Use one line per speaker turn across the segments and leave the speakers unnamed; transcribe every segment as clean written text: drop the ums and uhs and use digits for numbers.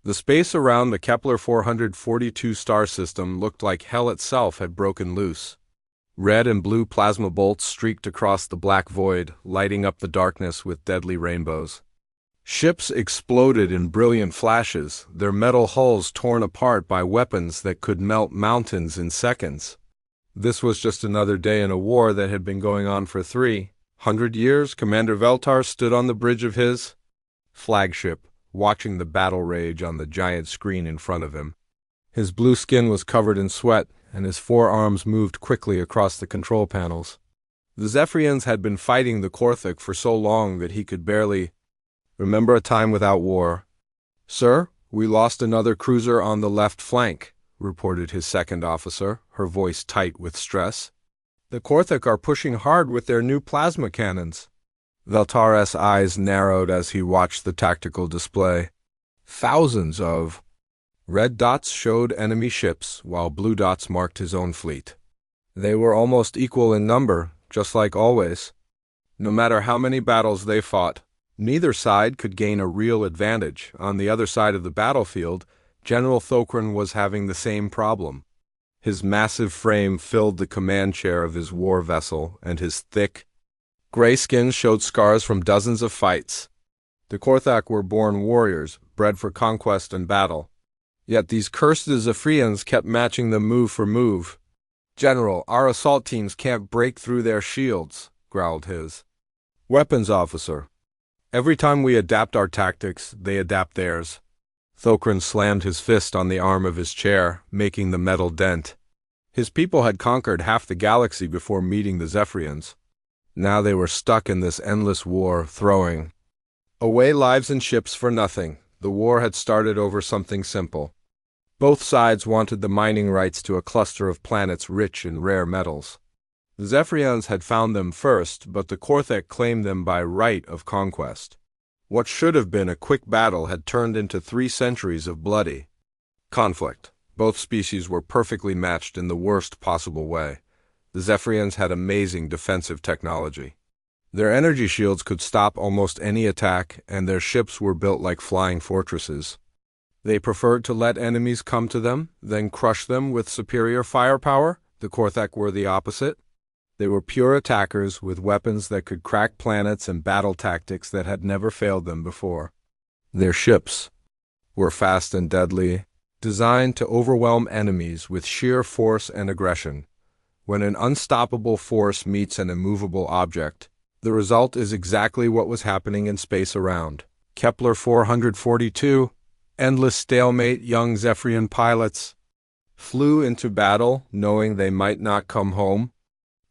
The space around the Kepler 442 star system looked like hell itself had broken loose. Red and blue plasma bolts streaked across the black void, lighting up the darkness with deadly rainbows. Ships exploded in brilliant flashes, their metal hulls torn apart by weapons that could melt mountains in seconds. This was just another day in a war that had been going on for 300 years. Commander Veltar stood on the bridge of his flagship, watching the battle rage on the giant screen in front of him. His blue skin was covered in sweat, and his forearms moved quickly across the control panels. The Zephyrians had been fighting the Korthik for so long that he could barely remember a time without war. "Sir, we lost another cruiser on the left flank," reported his second officer, her voice tight with stress. "The Korthik are pushing hard with their new plasma cannons." Veltar's eyes narrowed as he watched the tactical display. Thousands of red dots showed enemy ships, while blue dots marked his own fleet. They were almost equal in number, just like always. No matter how many battles they fought, neither side could gain a real advantage. On the other side of the battlefield, General Thokran was having the same problem. His massive frame filled the command chair of his war vessel, and his thick, gray skin showed scars from dozens of fights. The Korthak were born warriors, bred for conquest and battle. Yet these cursed Zephyrians kept matching them move for move. "General, our assault teams can't break through their shields," growled his weapons officer. "Every time we adapt our tactics, they adapt theirs." Thokran slammed his fist on the arm of his chair, making the metal dent. His people had conquered half the galaxy before meeting the Zephyrians. Now they were stuck in this endless war, throwing away lives and ships for nothing. The war had started over something simple. Both sides wanted the mining rights to a cluster of planets rich in rare metals. The Zephyrians had found them first, but the Korthak claimed them by right of conquest. What should have been a quick battle had turned into 3 centuries of bloody conflict. Both species were perfectly matched in the worst possible way. The Zephyrians had amazing defensive technology. Their energy shields could stop almost any attack, and their ships were built like flying fortresses. They preferred to let enemies come to them, then crush them with superior firepower. The Korthak were the opposite. They were pure attackers with weapons that could crack planets and battle tactics that had never failed them before. Their ships were fast and deadly, designed to overwhelm enemies with sheer force and aggression. When an unstoppable force meets an immovable object, the result is exactly what was happening in space around. Kepler 442, endless stalemate. Young Zephyrian pilots flew into battle knowing they might not come home.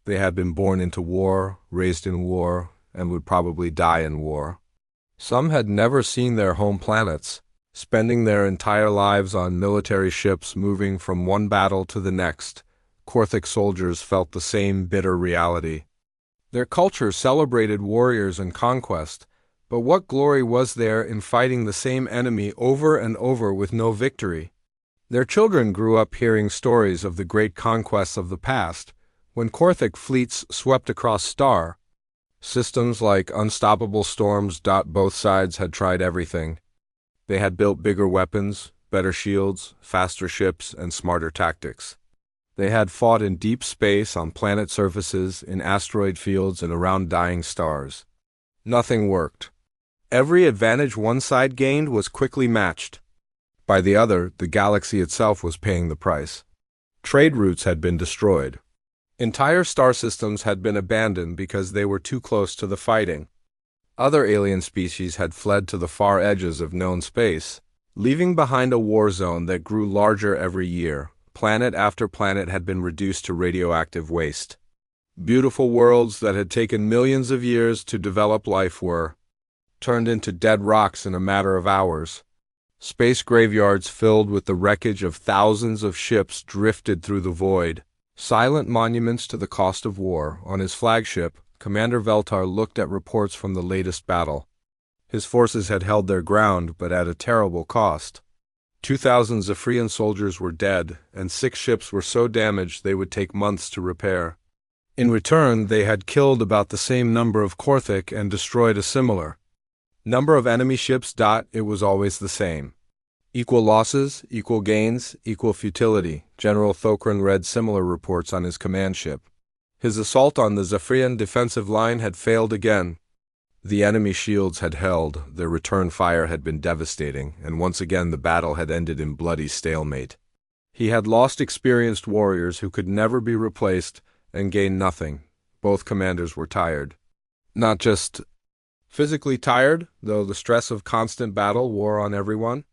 They had been born into war, raised in war, and would probably die in war. Some had never seen their home planets, spending their entire lives on military ships moving from one battle to the next. Korthak soldiers felt the same bitter reality. Their culture celebrated warriors and conquest, but what glory was there in fighting the same enemy over and over with no victory? Their children grew up hearing stories of the great conquests of the past, when Korthak fleets swept across star systems like unstoppable storms. Both sides had tried everything. They had built bigger weapons, better shields, faster ships, and smarter tactics. They had fought in deep space, on planet surfaces, in asteroid fields, and around dying stars. Nothing worked. Every advantage one side gained was quickly matched by the other. The galaxy itself was paying the price. Trade routes had been destroyed. Entire star systems had been abandoned because they were too close to the fighting. Other alien species had fled to the far edges of known space, leaving behind a war zone that grew larger every year. Planet after planet had been reduced to radioactive waste. Beautiful worlds that had taken millions of years to develop life were turned into dead rocks in a matter of hours. Space graveyards filled with the wreckage of thousands of ships drifted through the void, silent monuments to the cost of war. On his flagship, Commander Veltar looked at reports from the latest battle. His forces had held their ground, but at a terrible cost. 2,000 Zephyrian soldiers were dead, and 6 ships were so damaged they would take months to repair. In return, they had killed about the same number of Korthak and destroyed a similar number of enemy ships. It was always the same. Equal losses, equal gains, equal futility. General Thokran read similar reports on his command ship. His assault on the Zephyrian defensive line had failed again. The enemy shields had held, their return fire had been devastating, and once again the battle had ended in bloody stalemate. He had lost experienced warriors who could never be replaced and gained nothing. Both commanders were tired. Not just physically tired, though the stress of constant battle wore on everyone.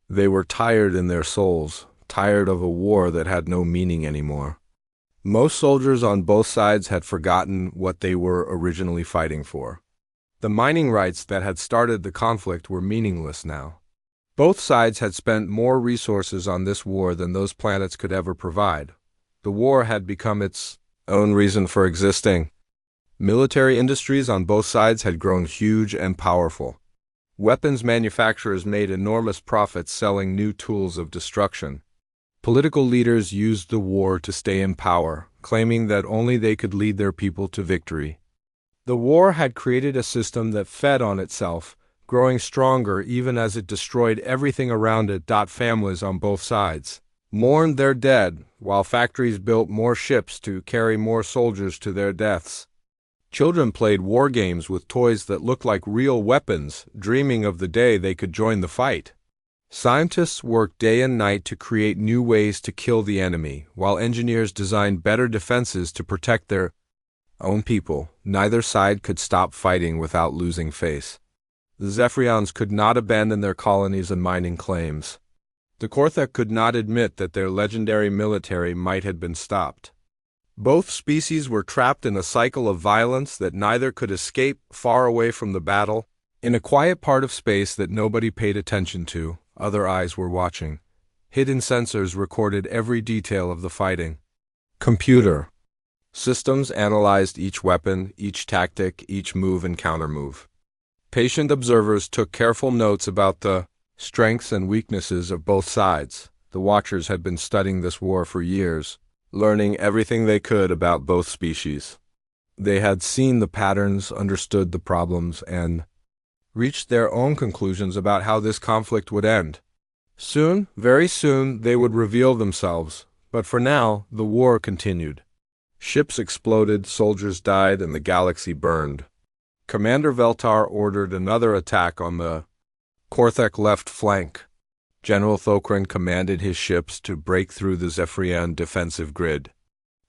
They were tired in their souls, tired of a war that had no meaning anymore. Most soldiers on both sides had forgotten what they were originally fighting for. The mining rights that had started the conflict were meaningless now. Both sides had spent more resources on this war than those planets could ever provide. The war had become its own reason for existing. Military industries on both sides had grown huge and powerful. Weapons manufacturers made enormous profits selling new tools of destruction. Political leaders used the war to stay in power, claiming that only they could lead their people to victory. The war had created a system that fed on itself, growing stronger even as it destroyed everything around it. Families on both sides mourned their dead, while factories built more ships to carry more soldiers to their deaths. Children played war games with toys that looked like real weapons, dreaming of the day they could join the fight. Scientists worked day and night to create new ways to kill the enemy, while engineers designed better defenses to protect their own people. Neither side could stop fighting without losing face. The Zephyrians could not abandon their colonies and mining claims. The Korthek could not admit that their legendary military might have been stopped. Both species were trapped in a cycle of violence that neither could escape. Far away from the battle, in a quiet part of space that nobody paid attention to, other eyes were watching. Hidden sensors recorded every detail of the fighting. Computer systems analyzed each weapon, each tactic, each move and countermove. Patient observers took careful notes about the strengths and weaknesses of both sides. The Watchers had been studying this war for years, learning everything they could about both species. They had seen the patterns, understood the problems, and reached their own conclusions about how this conflict would end. Soon, very soon, they would reveal themselves, but for now, the war continued. Ships exploded, soldiers died, and the galaxy burned. Commander Veltar ordered another attack on the Korthek left flank. General Thokran commanded his ships to break through the Zephyrian defensive grid.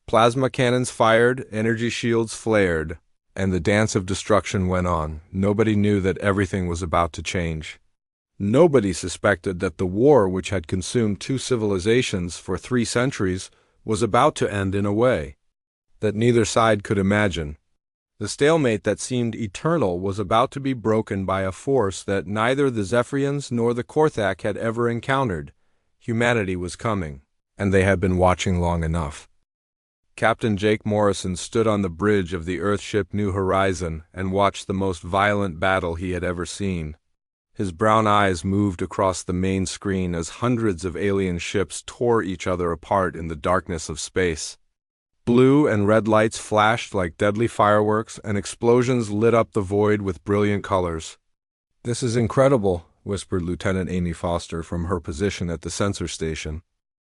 Plasma cannons fired, energy shields flared, and the dance of destruction went on. Nobody knew that everything was about to change. Nobody suspected that the war, which had consumed two civilizations for 3 centuries, was about to end in a way that neither side could imagine. The stalemate that seemed eternal was about to be broken by a force that neither the Zephyrians nor the Korthak had ever encountered. Humanity was coming, and they had been watching long enough. Captain Jake Morrison stood on the bridge of the Earthship New Horizon and watched the most violent battle he had ever seen. His brown eyes moved across the main screen as hundreds of alien ships tore each other apart in the darkness of space. Blue and red lights flashed like deadly fireworks, and explosions lit up the void with brilliant colors. "This is incredible," whispered Lieutenant Amy Foster from her position at the sensor station.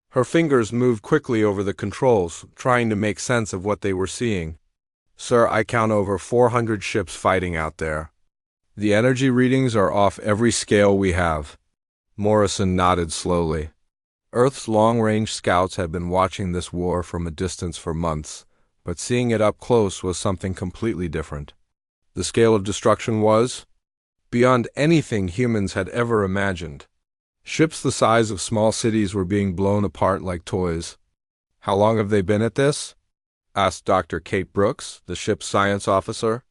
Her fingers moved quickly over the controls, trying to make sense of what they were seeing. "Sir, I count over 400 ships fighting out there. The energy readings are off every scale we have." Morrison nodded slowly. Earth's long-range scouts had been watching this war from a distance for months, but seeing it up close was something completely different. The scale of destruction was beyond anything humans had ever imagined. Ships the size of small cities were being blown apart like toys. "How long have they been at this?" asked Dr. Kate Brooks, the ship's science officer.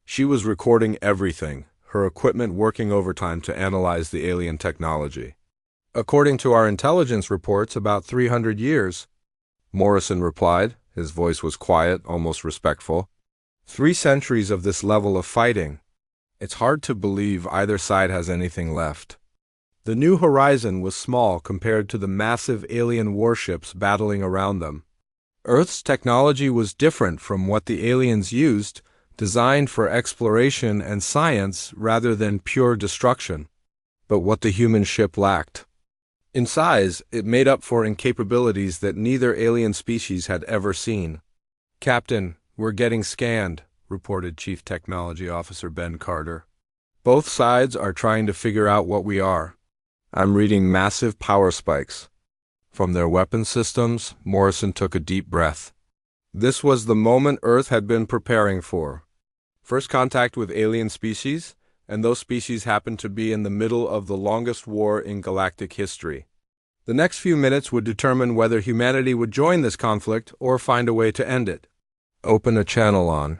She was recording everything, her equipment working overtime to analyze the alien technology. "According to our intelligence reports, about 300 years, Morrison replied. His voice was quiet, almost respectful. 3 centuries of this level of fighting. It's hard to believe either side has anything left. The New Horizon was small compared to the massive alien warships battling around them. Earth's technology was different from what the aliens used, designed for exploration and science rather than pure destruction. But what the human ship lacked In size, it made up for in capabilities that neither alien species had ever seen. "Captain, we're getting scanned," reported Chief Technology Officer Ben Carter. "Both sides are trying to figure out what we are. I'm reading massive power spikes." From their weapon systems, Morrison took a deep breath. This was the moment Earth had been preparing for. First contact with alien species, and those species happened to be in the middle of the longest war in galactic history. The next few minutes would determine whether humanity would join this conflict or find a way to end it. "Open a channel on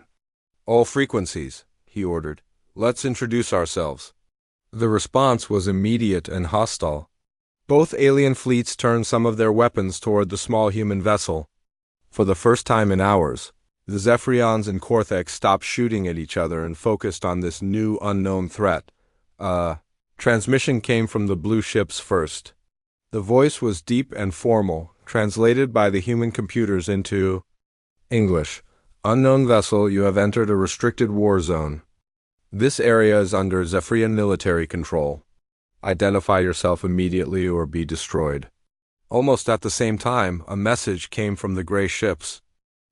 all frequencies," he ordered. "Let's introduce ourselves." The response was immediate and hostile. Both alien fleets turned some of their weapons toward the small human vessel. For the first time in hours, the Zephyrians and Korthek stopped shooting at each other and focused on this new unknown threat. Transmission came from the blue ships first. The voice was deep and formal, translated by the human computers into English. "Unknown vessel, you have entered a restricted war zone. This area is under Zephyrian military control. Identify yourself immediately or be destroyed." Almost at the same time, a message came from the gray ships.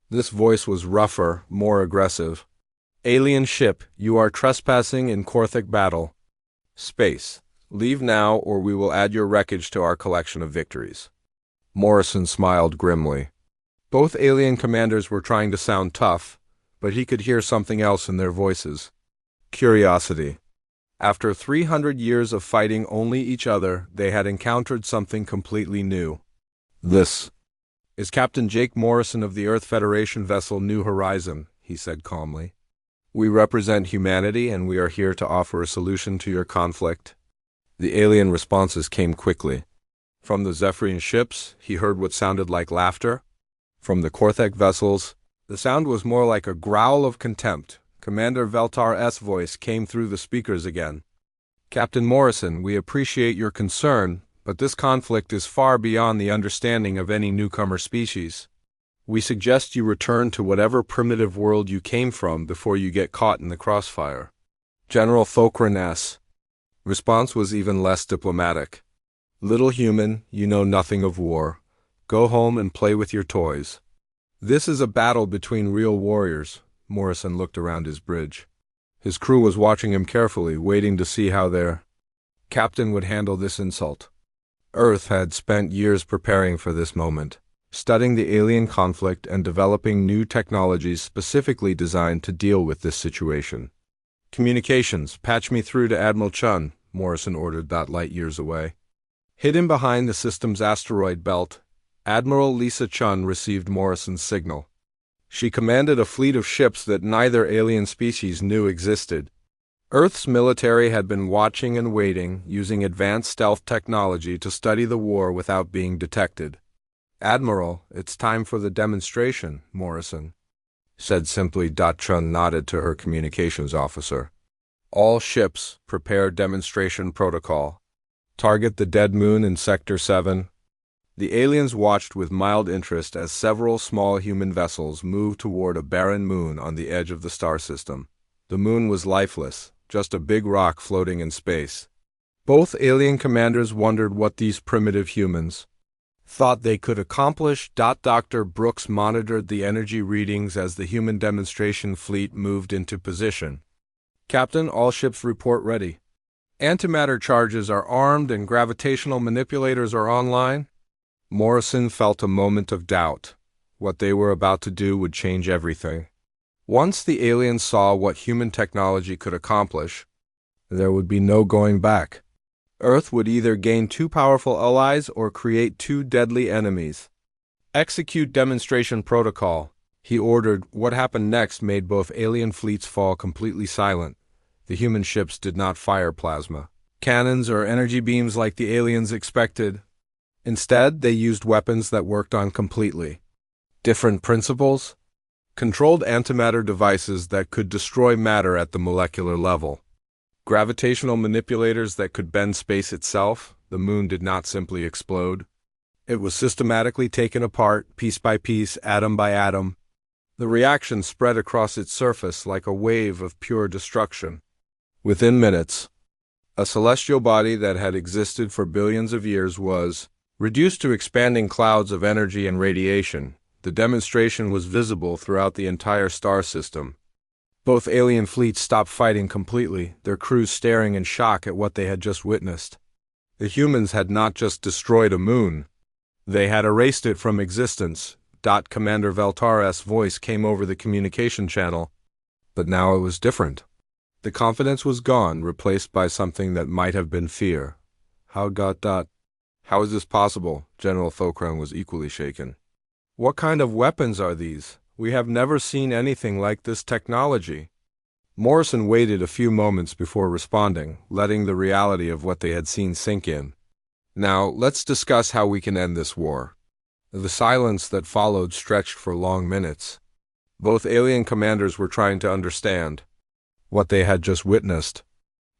This voice was rougher, more aggressive. "Alien ship, you are trespassing in Korthek battle. Space. Leave now or we will add your wreckage to our collection of victories." Morrison smiled grimly. Both alien commanders were trying to sound tough, but he could hear something else in their voices. Curiosity. After 300 years of fighting only each other, they had encountered something completely new. "This is Captain Jake Morrison of the Earth Federation vessel New Horizon," he said calmly. "We represent humanity and we are here to offer a solution to your conflict." The alien responses came quickly. From the Zephyrian ships, he heard what sounded like laughter. From the Korthek vessels, the sound was more like a growl of contempt. Commander Veltar S. voice came through the speakers again. "Captain Morrison, we appreciate your concern, but this conflict is far beyond the understanding of any newcomer species. We suggest you return to whatever primitive world you came from before you get caught in the crossfire." General Thokran S. response was even less diplomatic. "Little human, you know nothing of war. Go home and play with your toys. This is a battle between real warriors." Morrison looked around his bridge. His crew was watching him carefully, waiting to see how their captain would handle this insult. Earth had spent years preparing for this moment, studying the alien conflict and developing new technologies specifically designed to deal with this situation. "Communications, patch me through to Admiral Chun," Morrison ordered that light years away. Hidden behind the system's asteroid belt, Admiral Lisa Chun received Morrison's signal. She commanded a fleet of ships that neither alien species knew existed. Earth's military had been watching and waiting, using advanced stealth technology to study the war without being detected. "Admiral, it's time for the demonstration," Morrison said simply. Chun nodded to her communications officer. "All ships, prepare demonstration protocol. Target the dead moon in Sector 7. The aliens watched with mild interest as several small human vessels moved toward a barren moon on the edge of the star system. The moon was lifeless, just a big rock floating in space. Both alien commanders wondered what these primitive humans thought they could accomplish. Dr. Brooks monitored the energy readings as the human demonstration fleet moved into position. "Captain, all ships report ready. Antimatter charges are armed and gravitational manipulators are online." Morrison felt a moment of doubt. What they were about to do would change everything. Once the aliens saw what human technology could accomplish, there would be no going back. Earth would either gain two powerful allies or create two deadly enemies. "Execute demonstration protocol," he ordered. What happened next made both alien fleets fall completely silent. The human ships did not fire plasma cannons or energy beams like the aliens expected. Instead, they used weapons that worked on completely different principles. Controlled antimatter devices that could destroy matter at the molecular level. Gravitational manipulators that could bend space itself. The moon did not simply explode. It was systematically taken apart, piece by piece, atom by atom. The reaction spread across its surface like a wave of pure destruction. Within minutes, A celestial body that had existed for billions of years was reduced to expanding clouds of energy and radiation. The demonstration was visible throughout the entire star system. Both alien fleets stopped fighting completely, their crews staring in shock at what they had just witnessed. The humans had not just destroyed a moon, they had erased it from existence. Commander Veltar's voice came over the communication channel. But now it was different. The confidence was gone, replaced by something that might have been fear. How is this possible? General Thokran was equally shaken. What kind of weapons are these? We have never seen anything like this technology. Morrison waited a few moments before responding, letting the reality of what they had seen sink in. Now, let's discuss how we can end this war. The silence that followed stretched for long minutes. Both alien commanders were trying to understand what they had just witnessed.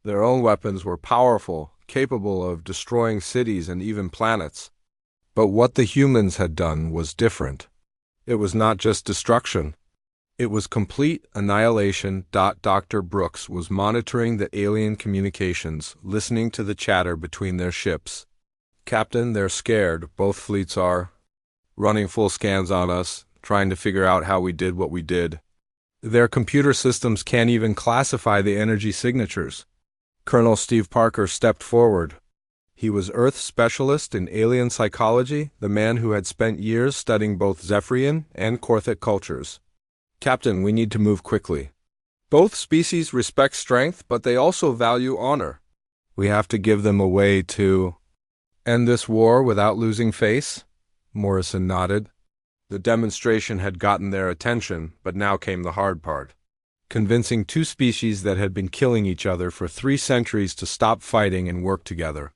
Their own weapons were powerful, capable of destroying cities and even planets. But what the humans had done was different. It was not just destruction. It was complete annihilation. Dr. Brooks was monitoring the alien communications, listening to the chatter between their ships. Captain, they're scared. Both fleets are running full scans on us, trying to figure out how we did what we did. Their computer systems can't even classify the energy signatures. Colonel Steve Parker stepped forward. He was Earth specialist in alien psychology, the man who had spent years studying both Zephyrian and Korthic cultures. Captain, we need to move quickly. Both species respect strength, but they also value honor. We have to give them a way to end this war without losing face. Morrison nodded. The demonstration had gotten their attention, but now came the hard part. Convincing two species that had been killing each other for 3 centuries to stop fighting and work together.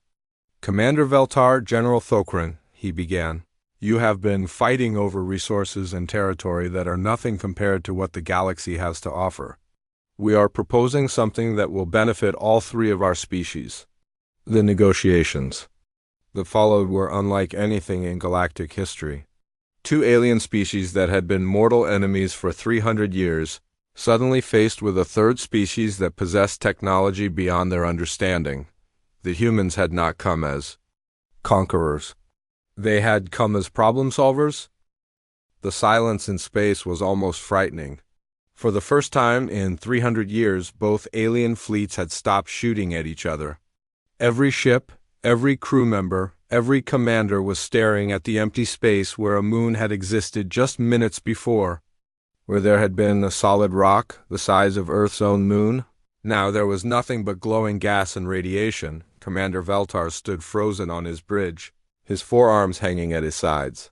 Commander Veltar, General Thokran, he began, you have been fighting over resources and territory that are nothing compared to what the galaxy has to offer. We are proposing something that will benefit all 3 of our species. The negotiations that followed were unlike anything in galactic history. 2 alien species that had been mortal enemies for 300 years, suddenly faced with a 3rd species that possessed technology beyond their understanding. The humans had not come as conquerors. They had come as problem solvers. The silence in space was almost frightening. For the first time in 300 years, both alien fleets had stopped shooting at each other. Every ship, every crew member, every commander was staring at the empty space where a moon had existed just minutes before. Where there had been a solid rock, the size of Earth's own moon, now there was nothing but glowing gas and radiation. Commander Veltar stood frozen on his bridge, his forearms hanging at his sides.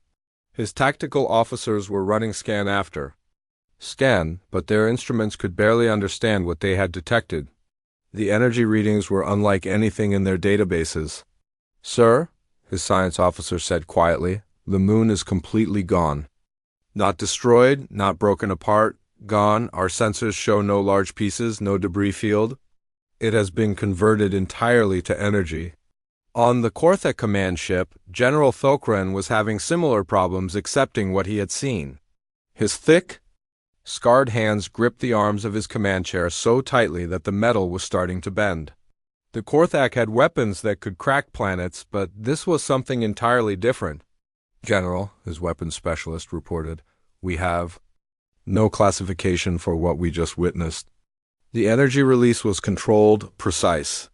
His tactical officers were running scan after scan, but their instruments could barely understand what they had detected. The energy readings were unlike anything in their databases. Sir, his science officer said quietly, the moon is completely gone. Not destroyed, not broken apart, gone. Our sensors show no large pieces, no debris field. It has been converted entirely to energy. On the Korthic command ship, General Thokran was having similar problems accepting what he had seen. His thick, scarred hands gripped the arms of his command chair so tightly that the metal was starting to bend. The Korthic had weapons that could crack planets, but this was something entirely different. General, his weapons specialist reported, we have no classification for what we just witnessed. The energy release was controlled, precise.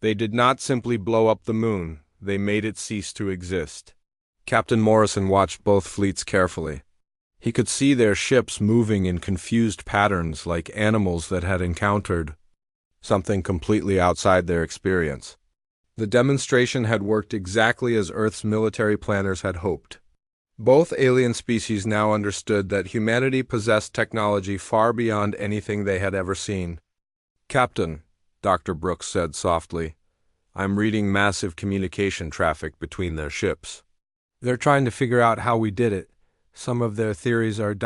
They did not simply blow up the moon, they made it cease to exist. Captain Morrison watched both fleets carefully. He could see their ships moving in confused patterns like animals that had encountered something completely outside their experience. The demonstration had worked exactly as Earth's military planners had hoped. Both alien species now understood that humanity possessed technology far beyond anything they had ever seen. Captain, Dr. Brooks said softly, I'm reading massive communication traffic between their ships. They're trying to figure out how we did it. Some of their theories are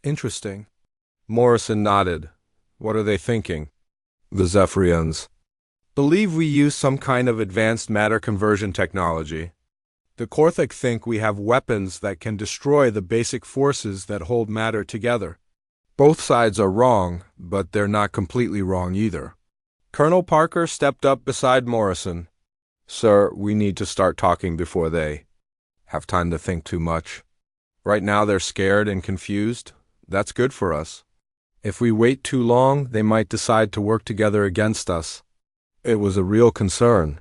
interesting. Morrison nodded. What are they thinking? The Zephyrians believe we use some kind of advanced matter conversion technology. The Korthic think we have weapons that can destroy the basic forces that hold matter together. Both sides are wrong, but they're not completely wrong either. Colonel Parker stepped up beside Morrison. Sir, we need to start talking before they have time to think too much. Right now they're scared and confused. That's good for us. If we wait too long, they might decide to work together against us. It was a real concern.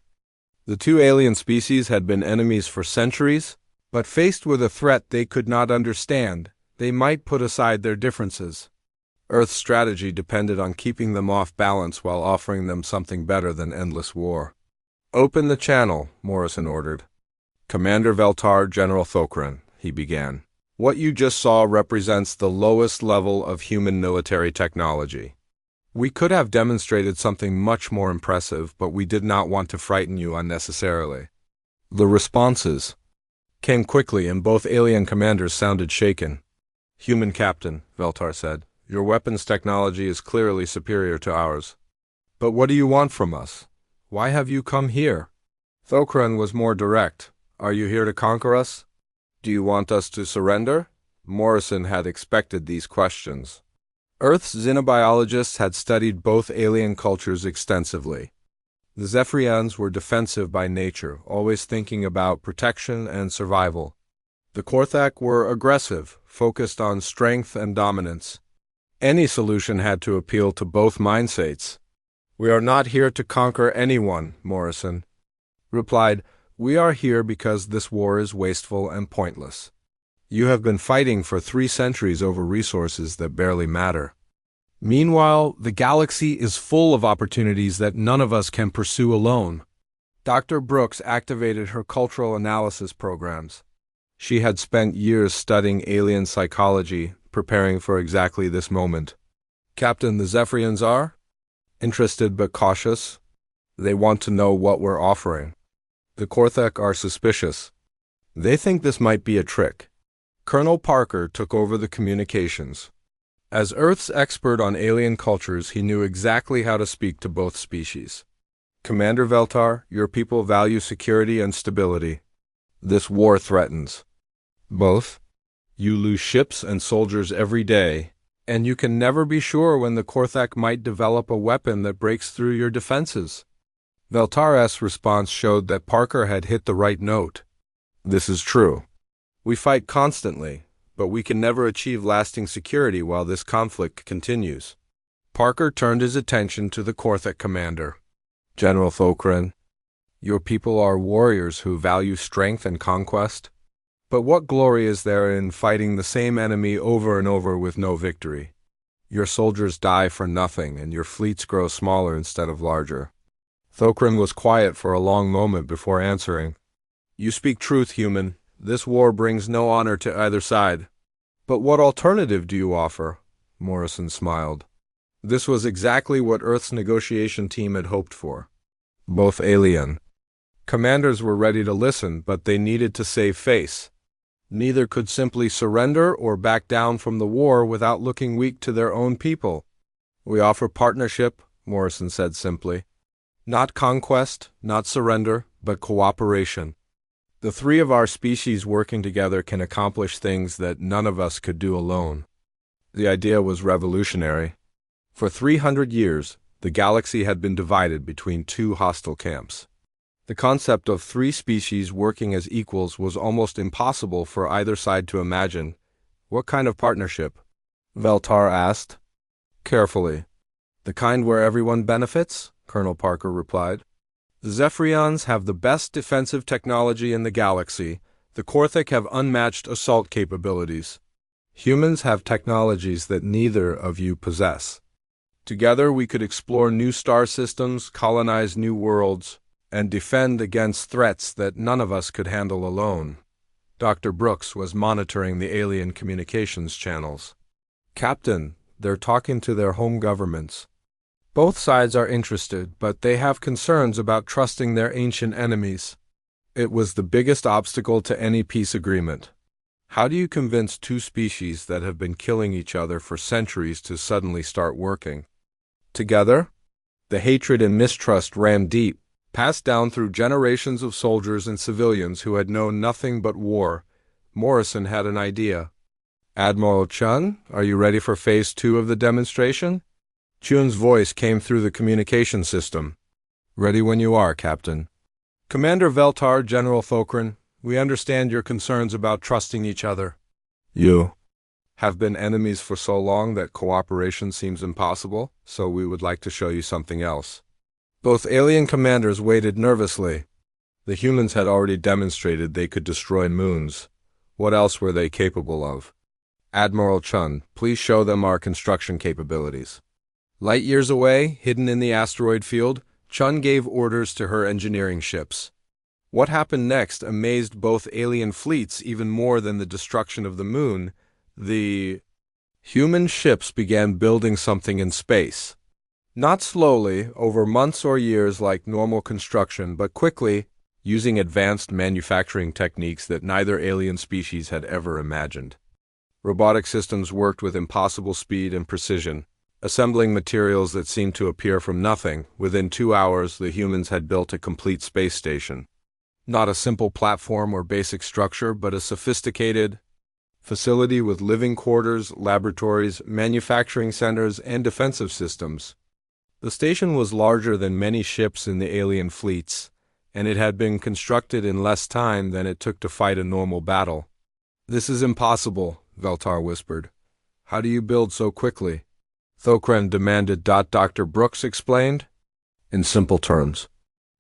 The two alien species had been enemies for centuries, but faced with a threat they could not understand, they might put aside their differences. Earth's strategy depended on keeping them off balance while offering them something better than endless war. "Open the channel," Morrison ordered. "Commander Veltar, General Thokran," he began. "What you just saw represents the lowest level of human military technology. We could have demonstrated something much more impressive, but we did not want to frighten you unnecessarily." The responses came quickly, and both alien commanders sounded shaken. "Human Captain," Veltar said, "your weapons technology is clearly superior to ours. But what do you want from us? Why have you come here?" Thokran was more direct. "Are you here to conquer us? Do you want us to surrender?" Morrison had expected these questions. Earth's xenobiologists had studied both alien cultures extensively. The Zephyrians were defensive by nature, always thinking about protection and survival. The Korthak were aggressive, focused on strength and dominance. Any solution had to appeal to both mindsates. "We are not here to conquer anyone," Morrison replied. "We are here because this war is wasteful and pointless. You have been fighting for 3 centuries over resources that barely matter. Meanwhile, the galaxy is full of opportunities that none of us can pursue alone." Dr. Brooks activated her cultural analysis programs. She had spent years studying alien psychology, preparing for exactly this moment. "Captain, the Zephyrians are interested but cautious. They want to know what we're offering. The Korthak are suspicious. They think this might be a trick." Colonel Parker took over the communications. As Earth's expert on alien cultures, he knew exactly how to speak to both species. "Commander Veltar, your people value security and stability. This war threatens both. You lose ships and soldiers every day, and you can never be sure when the Korthak might develop a weapon that breaks through your defenses." Veltar's response showed that Parker had hit the right note. "This is true. We fight constantly, but we can never achieve lasting security while this conflict continues." Parker turned his attention to the Korthak commander. "General Thokran, your people are warriors who value strength and conquest. But what glory is there in fighting the same enemy over and over with no victory? Your soldiers die for nothing, and your fleets grow smaller instead of larger." Thokran was quiet for a long moment before answering. "You speak truth, human. This war brings no honor to either side." "But what alternative do you offer?" Morrison smiled. This was exactly what Earth's negotiation team had hoped for. Both alien commanders were ready to listen, but they needed to save face. Neither could simply surrender or back down from the war without looking weak to their own people. "We offer partnership," Morrison said simply. "Not conquest, not surrender, but cooperation. The 3 of our species working together can accomplish things that none of us could do alone." The idea was revolutionary. For 300 years, the galaxy had been divided between 2 hostile camps. The concept of 3 species working as equals was almost impossible for either side to imagine. "What kind of partnership?" Veltar asked. "Carefully. The kind where everyone benefits," Colonel Parker replied. "The Zephyrians have the best defensive technology in the galaxy. The Korthak have unmatched assault capabilities. Humans have technologies that neither of you possess. Together we could explore new star systems, colonize new worlds, and defend against threats that none of us could handle alone." Dr. Brooks was monitoring the alien communications channels. "Captain, they're talking to their home governments. Both sides are interested, but they have concerns about trusting their ancient enemies. It was the biggest obstacle to any peace agreement. How do you convince 2 species that have been killing each other for centuries to suddenly start working together?" The hatred and mistrust ran deep, passed down through generations of soldiers and civilians who had known nothing but war. Morrison had an idea. "Admiral Chun, are you ready for Phase 2 of the demonstration?" Chun's voice came through the communication system. Ready when you are, Captain. Commander Veltar, General Thokran, we understand your concerns about trusting each other. You have been enemies for so long that cooperation seems impossible, so we would like to show you something else. Both alien commanders waited nervously. The humans had already demonstrated they could destroy moons. What else were they capable of? Admiral Chun, please show them our construction capabilities. Light years away, hidden in the asteroid field, Chun gave orders to her engineering ships. What happened next amazed both alien fleets even more than the destruction of the moon. The human ships began building something in space. Not slowly, over months or years like normal construction, but quickly, using advanced manufacturing techniques that neither alien species had ever imagined. Robotic systems worked with impossible speed and precision, assembling materials that seemed to appear from nothing. Within 2 hours, the humans had built a complete space station. Not a simple platform or basic structure, but a sophisticated facility with living quarters, laboratories, manufacturing centers, and defensive systems. The station was larger than many ships in the alien fleets, and it had been constructed in less time than it took to fight a normal battle. This is impossible, Veltar whispered. How do you build so quickly? Thokran demanded. Dr. Brooks explained. In simple terms,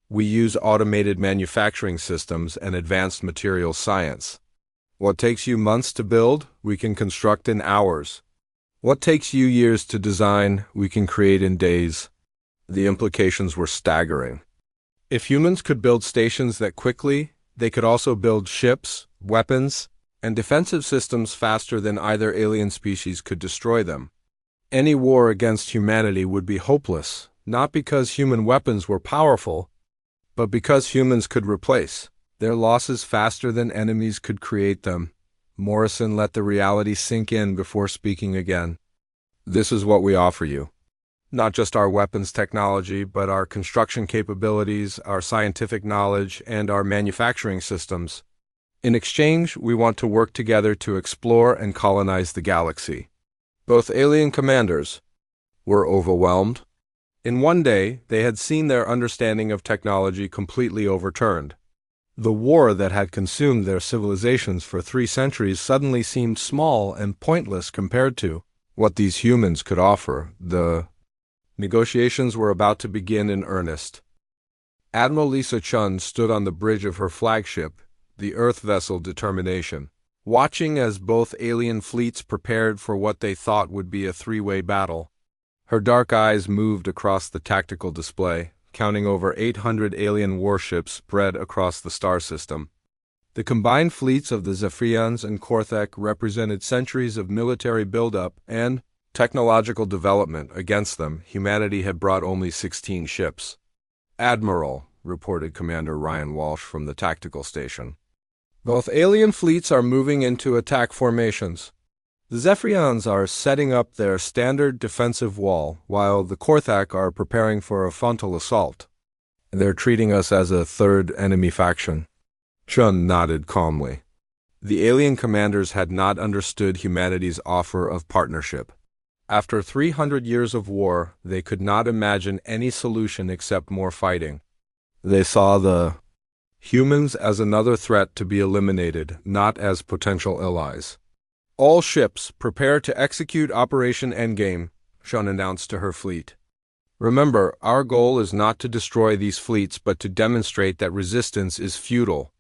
we use automated manufacturing systems and advanced materials science. What takes you months to build, we can construct in hours. What takes you years to design, we can create in days. The implications were staggering. If humans could build stations that quickly, they could also build ships, weapons, and defensive systems faster than either alien species could destroy them. Any war against humanity would be hopeless, not because human weapons were powerful, but because humans could replace their losses faster than enemies could create them. Morrison let the reality sink in before speaking again. This is what we offer you. Not just our weapons technology, but our construction capabilities, our scientific knowledge, and our manufacturing systems. In exchange, we want to work together to explore and colonize the galaxy. Both alien commanders were overwhelmed. In one day, they had seen their understanding of technology completely overturned. The war that had consumed their civilizations for 3 centuries suddenly seemed small and pointless compared to what these humans could offer. The negotiations were about to begin in earnest. Admiral Lisa Chun stood on the bridge of her flagship, the Earth vessel Determination, watching as both alien fleets prepared for what they thought would be a 3-way battle. Her dark eyes moved across the tactical display, counting over 800 alien warships spread across the star system. The combined fleets of the Zephyrians and Korthek represented centuries of military buildup and technological development. Against them, humanity had brought only 16 ships. Admiral, reported Commander Ryan Walsh from the tactical station. Both alien fleets are moving into attack formations. The Zephyrians are setting up their standard defensive wall, while the Korthak are preparing for a frontal assault. They're treating us as a third enemy faction. Chun nodded calmly. The alien commanders had not understood humanity's offer of partnership. After 300 years of war, they could not imagine any solution except more fighting. They saw the humans as another threat to be eliminated, not as potential allies. All ships, prepare to execute Operation Endgame, Chun announced to her fleet. Remember, our goal is not to destroy these fleets but to demonstrate that resistance is futile.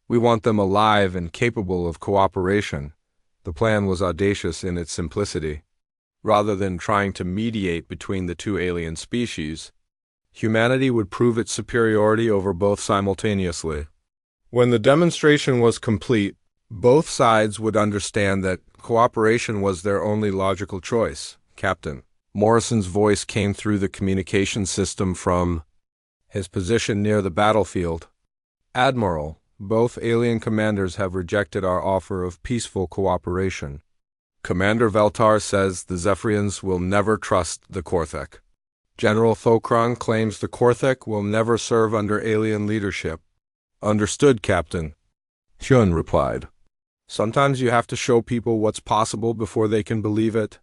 We want them alive and capable of cooperation. The plan was audacious in its simplicity. Rather than trying to mediate between the 2 alien species, humanity would prove its superiority over both simultaneously. When the demonstration was complete, both sides would understand that cooperation was their only logical choice. Captain Morrison's voice came through the communication system from his position near the battlefield. Admiral, both alien commanders have rejected our offer of peaceful cooperation. Commander Veltar says the Zephyrians will never trust the Korthek. General Thokran claims the Korthek will never serve under alien leadership. Understood, Captain, Chun replied. Sometimes you have to show people what's possible before they can believe it.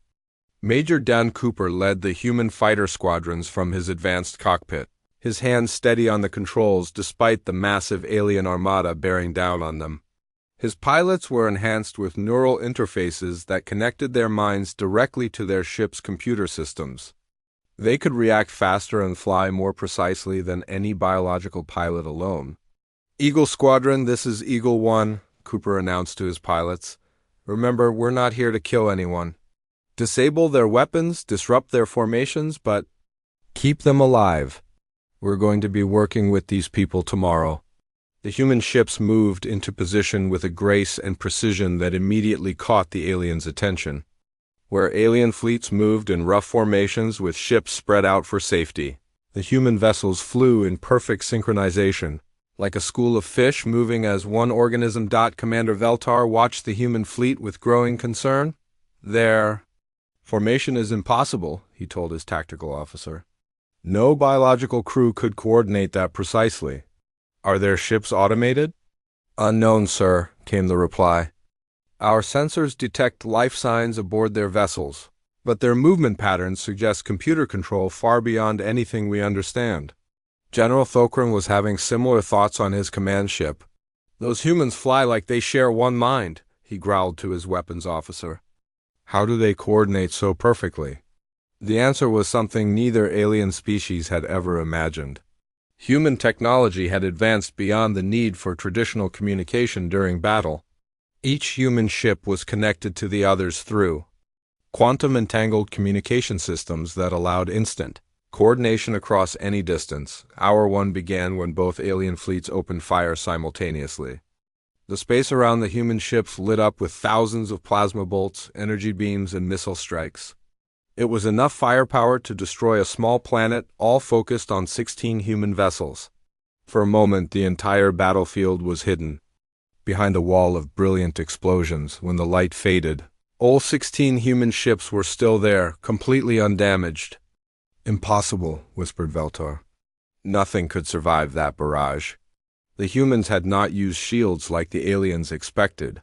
Major Dan Cooper led the human fighter squadrons from his advanced cockpit, his hands steady on the controls despite the massive alien armada bearing down on them. His pilots were enhanced with neural interfaces that connected their minds directly to their ship's computer systems. They could react faster and fly more precisely than any biological pilot alone. "Eagle Squadron, this is Eagle 1, Cooper announced to his pilots. "Remember, we're not here to kill anyone. Disable their weapons, disrupt their formations, but keep them alive. We're going to be working with these people tomorrow." The human ships moved into position with a grace and precision that immediately caught the aliens' attention. Where alien fleets moved in rough formations with ships spread out for safety, the human vessels flew in perfect synchronization, like a school of fish moving as one organism. Commander Veltar watched the human fleet with growing concern. "Their formation is impossible," he told his tactical officer. "No biological crew could coordinate that precisely. Are their ships automated?" "Unknown, sir," came the reply. "Our sensors detect life signs aboard their vessels, but their movement patterns suggest computer control far beyond anything we understand." General Thokran was having similar thoughts on his command ship. "Those humans fly like they share one mind," he growled to his weapons officer. "How do they coordinate so perfectly?" The answer was something neither alien species had ever imagined. Human technology had advanced beyond the need for traditional communication during battle. Each human ship was connected to the others through quantum-entangled communication systems that allowed instant coordination across any distance. Hour 1 began when both alien fleets opened fire simultaneously. The space around the human ships lit up with thousands of plasma bolts, energy beams, and missile strikes. It was enough firepower to destroy a small planet, all focused on 16 human vessels. For a moment, the entire battlefield was hidden behind a wall of brilliant explosions. When the light faded, all 16 human ships were still there, completely undamaged. "Impossible," whispered Veltar. "Nothing could survive that barrage." The humans had not used shields like the aliens expected.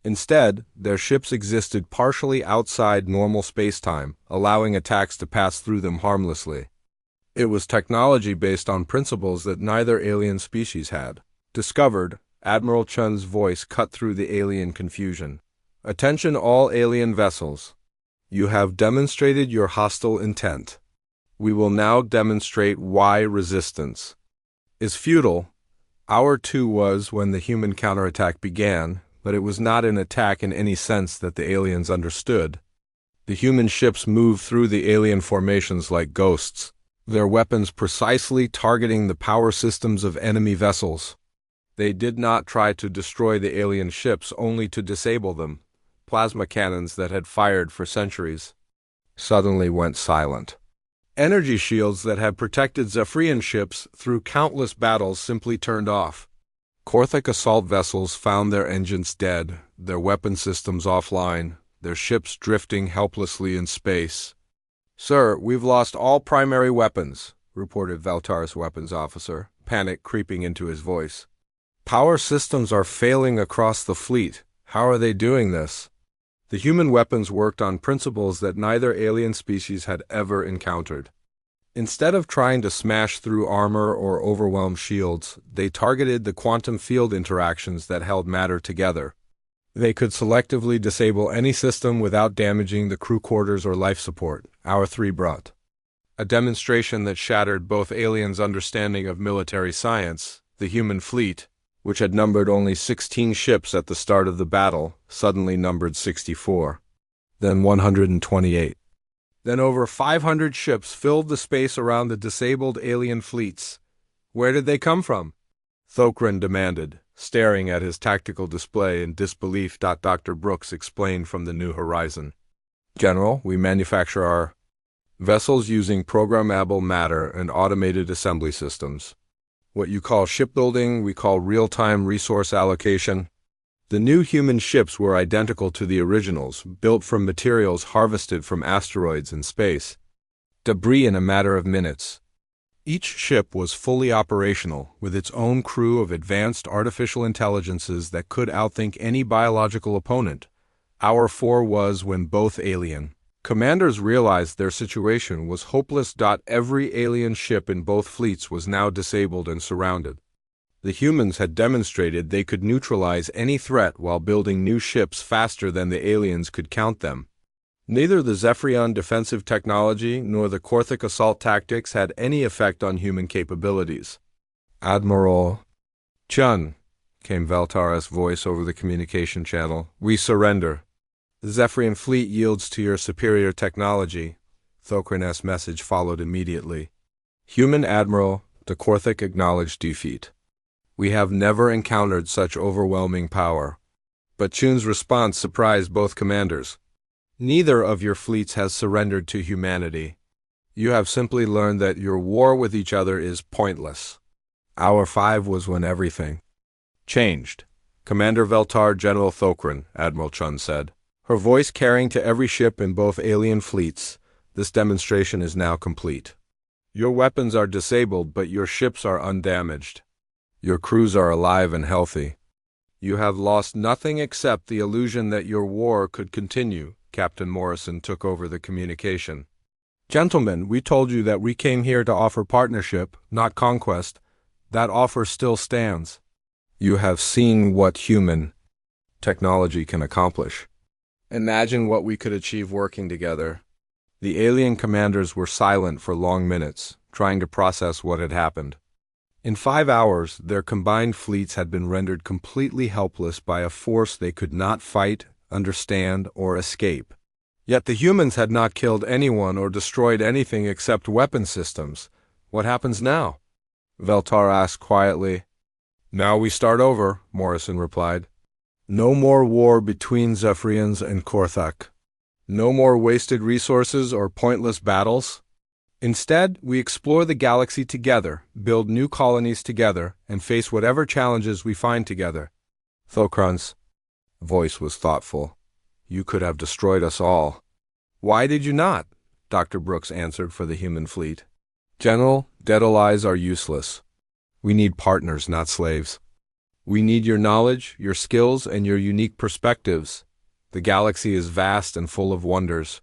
Instead, their ships existed partially outside normal spacetime, allowing attacks to pass through them harmlessly. It was technology based on principles that neither alien species had discovered. Admiral Chun's voice cut through the alien confusion. "Attention all alien vessels. You have demonstrated your hostile intent. We will now demonstrate why resistance is futile." Hour 2 was when the human counterattack began, but it was not an attack in any sense that the aliens understood. The human ships moved through the alien formations like ghosts, their weapons precisely targeting the power systems of enemy vessels. They did not try to destroy the alien ships, only to disable them. Plasma cannons that had fired for centuries suddenly went silent. Energy shields that had protected Zephyrian ships through countless battles simply turned off. Korthic assault vessels found their engines dead, their weapon systems offline, their ships drifting helplessly in space. "Sir, we've lost all primary weapons," reported Veltar's weapons officer, panic creeping into his voice. "Power systems are failing across the fleet. How are they doing this?" The human weapons worked on principles that neither alien species had ever encountered. Instead of trying to smash through armor or overwhelm shields, they targeted the quantum field interactions that held matter together. They could selectively disable any system without damaging the crew quarters or life support. Hour 3 brought a demonstration that shattered both aliens' understanding of military science. The human fleet, which had numbered only 16 ships at the start of the battle, suddenly numbered 64, then 128. Then over 500 ships filled the space around the disabled alien fleets. "Where did they come from?" Thokran demanded, staring at his tactical display in disbelief. Dr. Brooks explained from the New Horizon. "General, we manufacture our vessels using programmable matter and automated assembly systems. What you call shipbuilding, we call real-time resource allocation." The new human ships were identical to the originals, built from materials harvested from asteroids in space. Debris in a matter of minutes. Each ship was fully operational, with its own crew of advanced artificial intelligences that could outthink any biological opponent. Hour 4 was when both alien Commanders realized their situation was hopeless. Every alien ship in both fleets was now disabled and surrounded. The humans had demonstrated they could neutralize any threat while building new ships faster than the aliens could count them. Neither the Zephyrian defensive technology nor the Korthic assault tactics had any effect on human capabilities. "Admiral Chun," came Veltar's voice over the communication channel, "we surrender. The Zephyrian fleet yields to your superior technology." Thokran's message followed immediately. "Human Admiral, the Korthic acknowledged defeat. We have never encountered such overwhelming power." But Chun's response surprised both commanders. "Neither of your fleets has surrendered to humanity. You have simply learned that your war with each other is pointless. Hour 5 was when everything changed." "Commander Veltar, General Thokran," Admiral Chun said, her voice carrying to every ship in both alien fleets, "this demonstration is now complete. Your weapons are disabled, but your ships are undamaged. Your crews are alive and healthy. You have lost nothing except the illusion that your war could continue." Captain Morrison took over the communication. "Gentlemen, we told you that we came here to offer partnership, not conquest. That offer still stands. You have seen what human technology can accomplish. Imagine what we could achieve working together." The alien commanders were silent for long minutes, trying to process what had happened. In 5 hours, their combined fleets had been rendered completely helpless by a force they could not fight, understand, or escape. Yet the humans had not killed anyone or destroyed anything except weapon systems. "What happens now?" Veltar asked quietly. "Now we start over," Morrison replied. "No more war between Zephyrians and Korthak. No more wasted resources or pointless battles. Instead, we explore the galaxy together, build new colonies together, and face whatever challenges we find together." Thokran's voice was thoughtful. "You could have destroyed us all." "Why did you not?" Dr. Brooks answered for the human fleet. "General, dead allies are useless. We need partners, not slaves. We need your knowledge, your skills, and your unique perspectives. The galaxy is vast and full of wonders.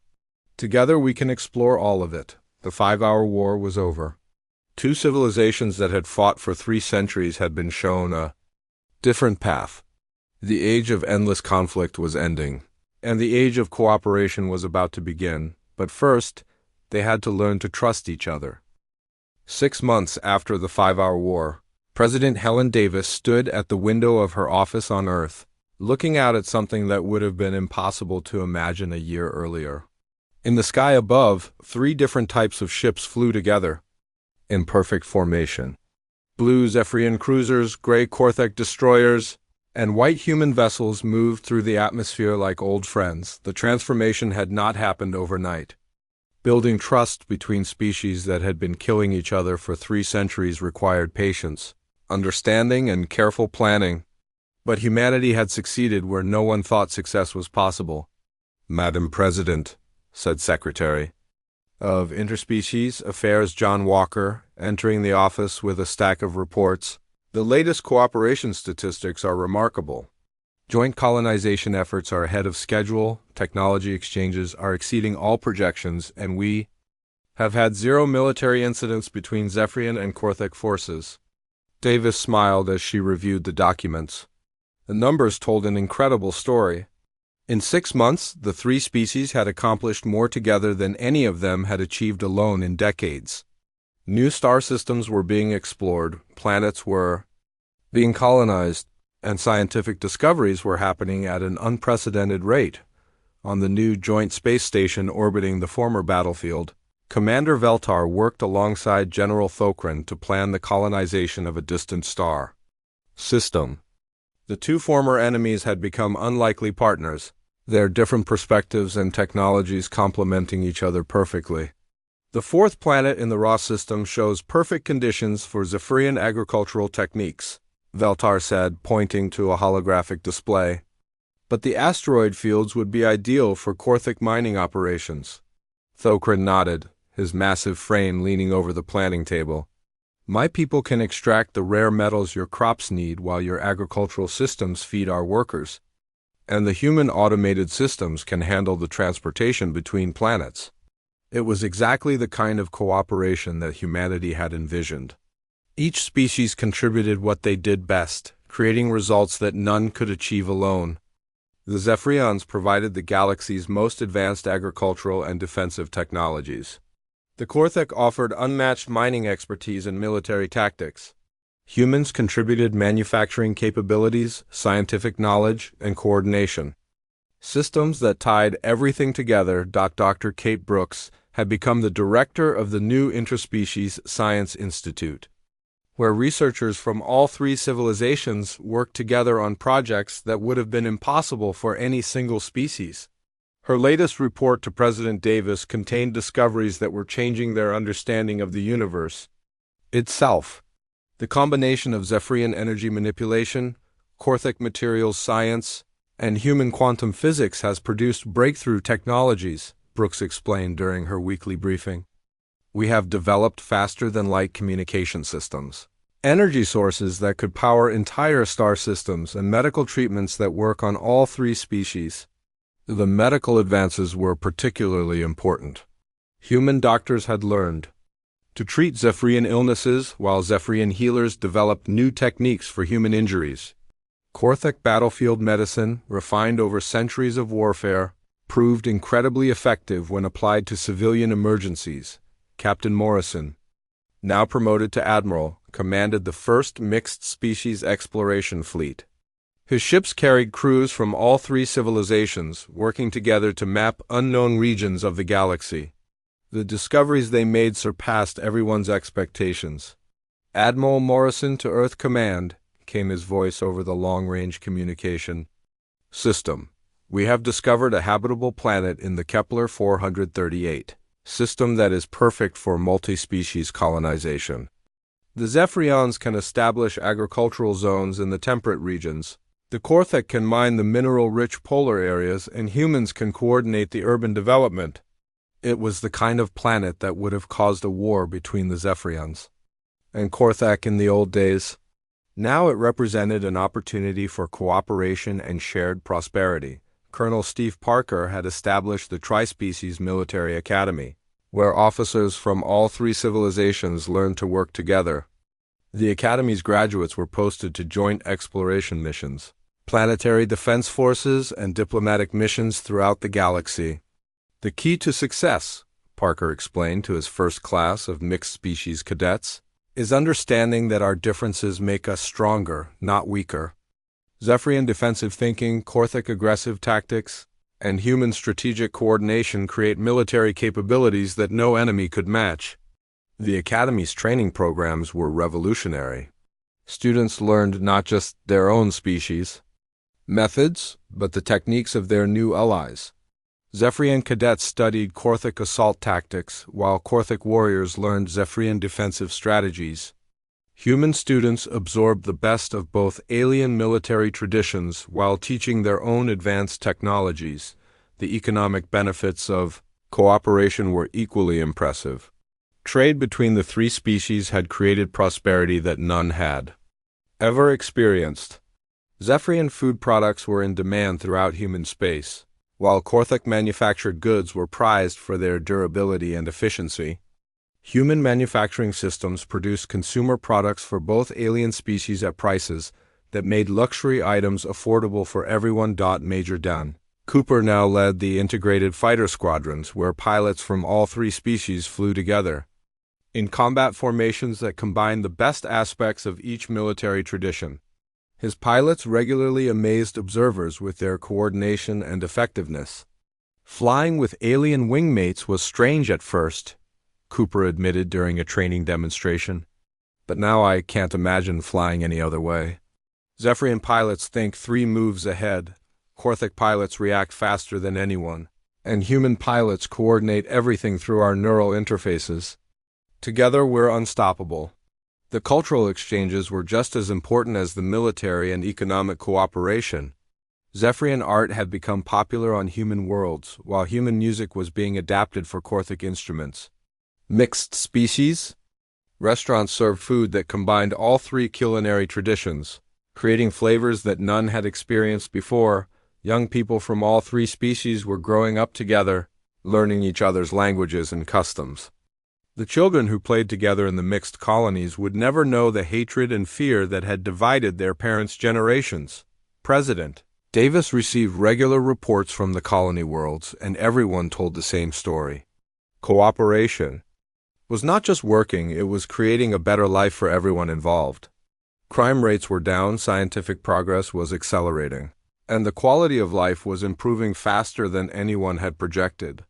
Together we can explore all of it." The 5-hour war was over. Two civilizations that had fought for 3 centuries had been shown a different path. The age of endless conflict was ending, and the age of cooperation was about to begin, but first, they had to learn to trust each other. 6 months after the 5-hour war, President Helen Davis stood at the window of her office on Earth, looking out at something that would have been impossible to imagine a year earlier. In the sky above, 3 different types of ships flew together, in perfect formation. Blue Zephyrian cruisers, gray Korthak destroyers, and white human vessels moved through the atmosphere like old friends. The transformation had not happened overnight. Building trust between species that had been killing each other for 3 centuries required patience, understanding, and careful planning. But humanity had succeeded where no one thought success was possible. "Madam President," said Secretary of Interspecies Affairs John Walker, entering the office with a stack of reports, "the latest cooperation statistics are remarkable. Joint colonization efforts are ahead of schedule, technology exchanges are exceeding all projections, and we have had 0 military incidents between Zephyrian and Korthak forces." Davis smiled as she reviewed the documents. The numbers told an incredible story. In 6 months, the 3 species had accomplished more together than any of them had achieved alone in decades. New star systems were being explored, planets were being colonized, and scientific discoveries were happening at an unprecedented rate. On the new joint space station orbiting the former battlefield, Commander Veltar worked alongside General Thokran to plan the colonization of a distant star system. The 2 former enemies had become unlikely partners, their different perspectives and technologies complementing each other perfectly. "The 4th planet in the Ross system shows perfect conditions for Zephyrian agricultural techniques," Veltar said, pointing to a holographic display. "But the asteroid fields would be ideal for Korthik mining operations." Thokran nodded, his massive frame leaning over the planning table. "My people can extract the rare metals your crops need while your agricultural systems feed our workers." and the human automated systems can handle the transportation between planets. It was exactly the kind of cooperation that humanity had envisioned. Each species contributed what they did best, creating results that none could achieve alone. The Zephyrians provided the galaxy's most advanced agricultural and defensive technologies. The Korthek offered unmatched mining expertise and military tactics. Humans contributed manufacturing capabilities, scientific knowledge, and coordination. Systems that tied everything together. Dr. Kate Brooks had become the director of the new Interspecies Science Institute, where researchers from all three civilizations worked together on projects that would have been impossible for any single species. Her latest report to President Davis contained discoveries that were changing their understanding of the universe itself. The combination of Zephyrian energy manipulation, Korthek materials science, and human quantum physics has produced breakthrough technologies, Brooks explained during her weekly briefing. We have developed faster-than-light communication systems, energy sources that could power entire star systems, and medical treatments that work on all three species. The medical advances were particularly important. Human doctors had learned to treat Zephyrian illnesses, while Zephyrian healers developed new techniques for human injuries. Korthek battlefield medicine, refined over centuries of warfare, proved incredibly effective when applied to civilian emergencies. Captain Morrison, now promoted to admiral, commanded the first mixed-species exploration fleet. His ships carried crews from all three civilizations, working together to map unknown regions of the galaxy. The discoveries they made surpassed everyone's expectations. Admiral Morrison to Earth Command, came his voice over the long-range communication system. We have discovered a habitable planet in the Kepler 438 system that is perfect for multi-species colonization. The Zephyrians can establish agricultural zones in the temperate regions. The Korthek can mine the mineral-rich polar areas, and humans can coordinate the urban development. It was the kind of planet that would have caused a war between the Zephyrians and Korthek in the old days. Now it represented an opportunity for cooperation and shared prosperity. Colonel Steve Parker had established the Tri-Species Military Academy, where officers from all three civilizations learned to work together. The Academy's graduates were posted to joint exploration missions, planetary defense forces, and diplomatic missions throughout the galaxy. The key to success, Parker explained to his first class of mixed-species cadets, is understanding that our differences make us stronger, not weaker. Zephyrian defensive thinking, Korthek aggressive tactics, and human strategic coordination create military capabilities that no enemy could match. The Academy's training programs were revolutionary. Students learned not just their own species methods, but the techniques of their new allies. Zephyrian cadets studied Korthek assault tactics, while Korthek warriors learned Zephyrian defensive strategies. Human students absorbed the best of both alien military traditions while teaching their own advanced technologies. The economic benefits of cooperation were equally impressive. Trade between the three species had created prosperity that none had ever experienced. Zephyrian food products were in demand throughout human space, while Korthek manufactured goods were prized for their durability and efficiency. Human manufacturing systems produced consumer products for both alien species at prices that made luxury items affordable for everyone. Major Dan Cooper now led the integrated fighter squadrons, where pilots from all three species flew together in combat formations that combined the best aspects of each military tradition. His pilots regularly amazed observers with their coordination and effectiveness. Flying with alien wingmates was strange at first, Cooper admitted during a training demonstration. But now I can't imagine flying any other way. Zephyrian pilots think 3 moves ahead. Korthek pilots react faster than anyone. And human pilots coordinate everything through our neural interfaces. Together we're unstoppable. The cultural exchanges were just as important as the military and economic cooperation. Zephyrian art had become popular on human worlds, while human music was being adapted for Korthek instruments. Mixed species? Restaurants served food that combined all 3 culinary traditions, creating flavors that none had experienced before. Young people from all three species were growing up together, learning each other's languages and customs. The children who played together in the mixed colonies would never know the hatred and fear that had divided their parents' generations. President Davis received regular reports from the colony worlds, and everyone told the same story. Cooperation was not just working, it was creating a better life for everyone involved. Crime rates were down, scientific progress was accelerating, and the quality of life was improving faster than anyone had projected.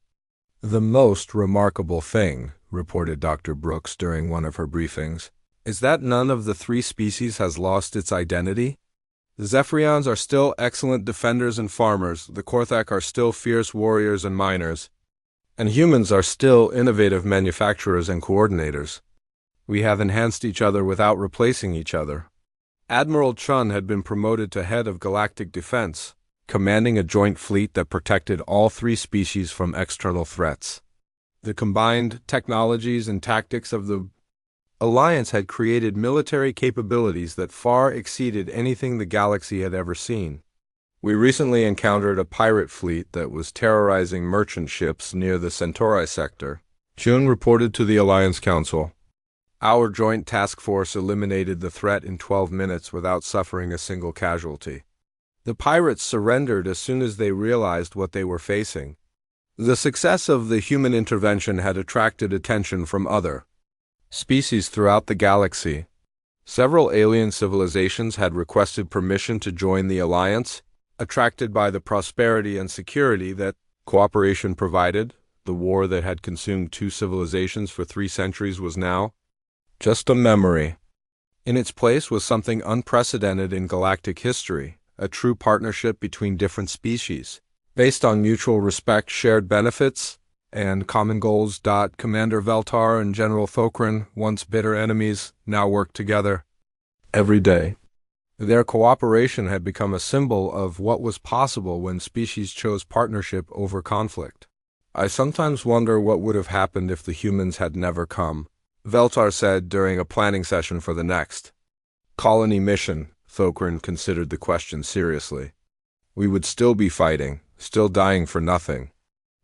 The most remarkable thing, reported Dr. Brooks during one of her briefings, is that none of the three species has lost its identity. The Zephyrians are still excellent defenders and farmers, the Korthak are still fierce warriors and miners, and humans are still innovative manufacturers and coordinators. We have enhanced each other without replacing each other. Admiral Chun had been promoted to head of Galactic Defense, commanding a joint fleet that protected all three species from external threats. The combined technologies and tactics of the Alliance had created military capabilities that far exceeded anything the galaxy had ever seen. We recently encountered a pirate fleet that was terrorizing merchant ships near the Centauri sector. Chun reported to the Alliance Council. Our joint task force eliminated the threat in 12 minutes without suffering a single casualty. The pirates surrendered as soon as they realized what they were facing. The success of the human intervention had attracted attention from other species throughout the galaxy. Several alien civilizations had requested permission to join the Alliance, attracted by the prosperity and security that cooperation provided. The war that had consumed two civilizations for 3 centuries was now just a memory. In its place was something unprecedented in galactic history, a true partnership between different species, based on mutual respect, shared benefits, and common goals. Commander Veltar and General Thokran, once bitter enemies, now worked together every day. Their cooperation had become a symbol of what was possible when species chose partnership over conflict. I sometimes wonder what would have happened if the humans had never come, Veltar said during a planning session for the next colony mission. Thokran considered the question seriously. We would still be fighting, still dying for nothing,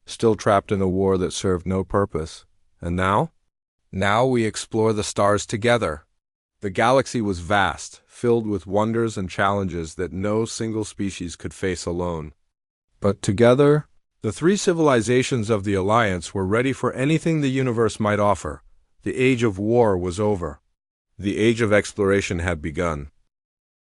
still trapped in a war that served no purpose. And now? Now we explore the stars together. The galaxy was vast, filled with wonders and challenges that no single species could face alone. But together, the three civilizations of the Alliance were ready for anything the universe might offer. The age of war was over. The age of exploration had begun.